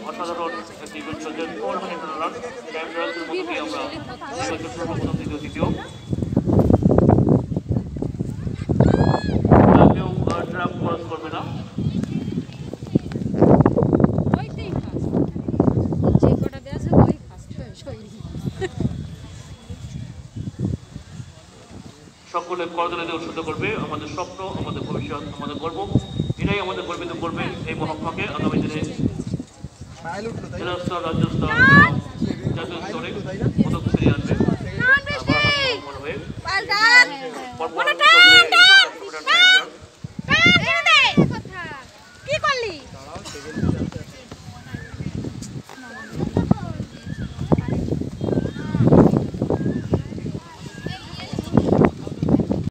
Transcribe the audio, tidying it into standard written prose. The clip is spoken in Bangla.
অসাধারণ একটি ইভেন্ট চলছে 400 রান টাইম ট্রায়ালসের মধ্যে দিয়ে আমরা সর্বপ্রথম দ্বিতীয় তৃতীয় কেউ ড্রাফট খরচ করবে না সকলে করতালি দিয়ে উৎসর্গ করবে আমাদের স্বপ্ন আমাদের ভবিষ্যৎ আমাদের গর্ব এটাই আমাদের গর্বিত করবে এই মহাত্মাকে আগামী দিনে জেলা স্তর রাজ্য স্তর জাতীয় স্তরে পদক ফিরিয়ে আনবে